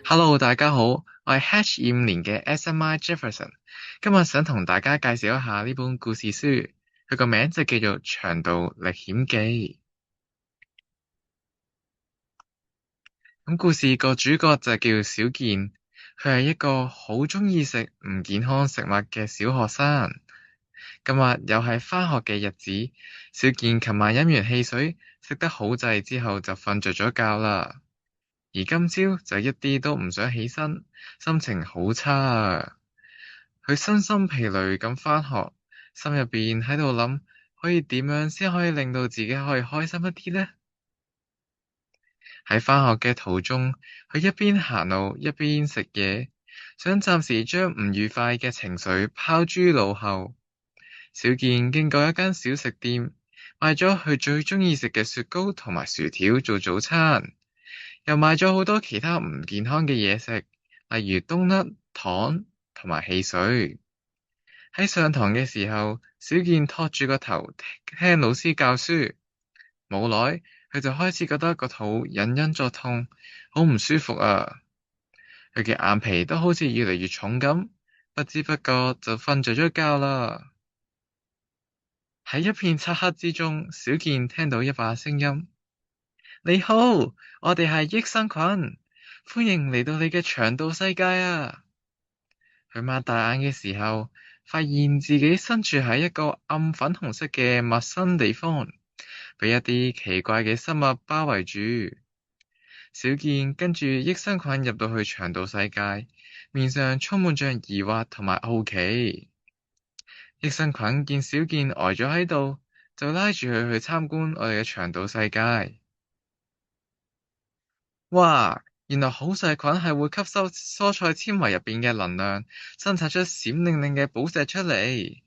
Hello，大家好，我係 Hatch25年嘅 SMI Jefferson，今日想同大家介紹一下呢本故事書，佢個名就叫做《長渡歷險記》。咁故事個主角就叫小健，佢係一個好鍾意食唔健康食物嘅小學生。今日又係返學嘅日子，小健琴晚飲完汽水，食得好滯之後就瞓着咗覺啦。而今朝就一啲都唔想起身，心情好差啊！佢身心疲累咁返學，心入邊喺度諗，可以點樣先可以令到自己可以開心一啲呢？喺返學嘅途中，佢一邊行路一邊食嘢，想暫時將唔愉快嘅情緒拋諸腦後。小健經過一間小食店，買咗佢最鍾意食嘅雪糕同埋薯條做早餐。又買咗好多其他唔健康嘅嘢食，例如冬甩、糖同埋汽水。喺上堂嘅時候，小健托住個頭聽老師教書，冇耐佢就開始覺得個肚隱隱作痛，好唔舒服啊！佢嘅眼皮都好似越嚟越重咁，不知不覺就瞓着咗覺啦。喺一片漆黑之中，小健聽到一把聲音。你好，我哋係益生菌，歡迎嚟到你嘅腸道世界啊！佢擘大眼嘅時候，發現自己身處喺一個暗粉紅色嘅陌生地方，被一啲奇怪嘅生物包圍住。小健跟住益生菌入到去腸道世界，面上充滿着疑惑同埋好奇。益生菌見小健呆咗喺度，就拉住佢去參觀我哋嘅腸道世界。哇！原來好細菌係會吸收蔬菜纖維入邊嘅能量，生產出閃靈靈嘅寶石出嚟。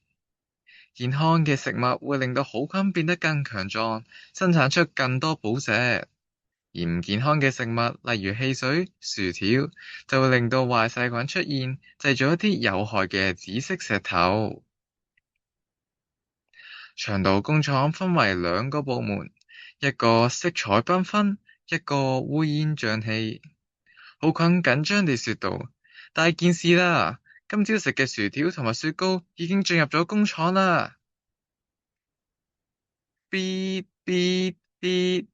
健康嘅食物會令到好菌變得更強壯，生產出更多寶石。而唔健康嘅食物，例如汽水、薯條，就會令到壞細菌出現，製造一啲有害嘅紫色石頭。腸道工廠分為兩個部門，一個色彩繽紛，一個烏煙瘴氣。好菌緊張地說道：大件事啦！今朝食嘅薯條同埋雪糕已經進入咗工廠啦！嗶嗶嗶，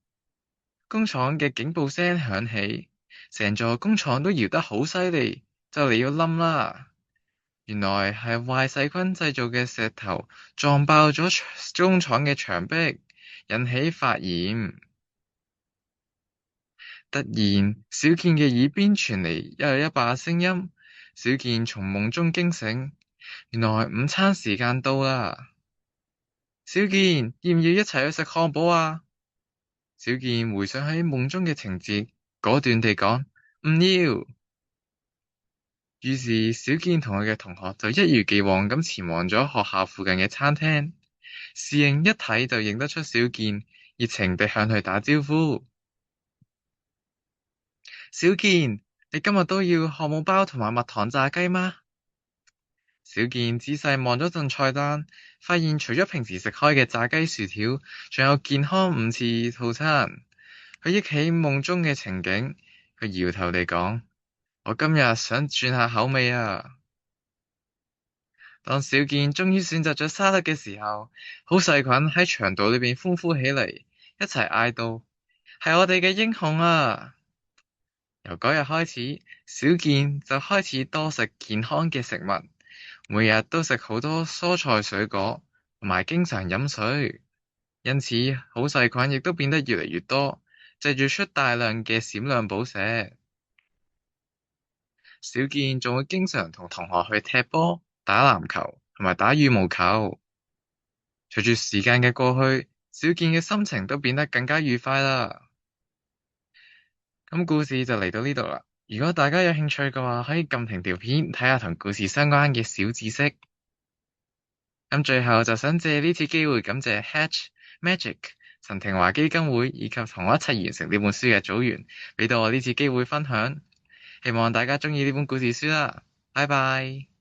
工廠嘅警報聲響起，成座工廠都搖得好犀利，就嚟要冧啦！原來係壞細菌製造嘅石頭撞爆咗工廠嘅牆壁，引起發炎。突然，小健嘅耳邊傳嚟又一把聲音。小健從夢中驚醒，原來午餐時間到啦。小健，要唔要一齊去食漢堡啊？小健回想起夢中嘅情節，果斷地講唔要。於是小健同佢嘅同學就一如既往咁前往咗學校附近嘅餐廳。侍應一睇就認得出小健，熱情地向佢打招呼。小健，你今日都要漢堡包同埋蜜糖炸雞嗎？小健仔細望咗陣菜單，發現除咗平時食開嘅炸雞薯條，仲有健康午餐套餐。佢憶起夢中嘅情景，佢搖頭地講：我今日想轉下口味啊！當小健終於選擇咗沙律嘅時候，好細菌喺腸道裏邊歡呼起嚟，一齊嗌道：係我哋嘅英雄啊！由嗰日開始，小健就開始多食健康嘅食物，每日都食好多蔬菜水果，同埋經常飲水。因此，好細菌亦都變得越嚟越多，製造出大量嘅閃亮寶石。小健仲會經常同同學去踢波、打籃球同埋打羽毛球。隨住時間嘅過去，小健嘅心情都變得更加愉快啦。咁故事就嚟到呢度啦。如果大家有興趣嘅話，可以撳停條片睇下同故事相關嘅小知識。咁最後就想借呢次機會感謝 Hatch Magic 陳庭華基金會以及同我一齊完成呢本書嘅組員，俾到我呢次機會分享。希望大家鍾意呢本故事書啦。拜拜。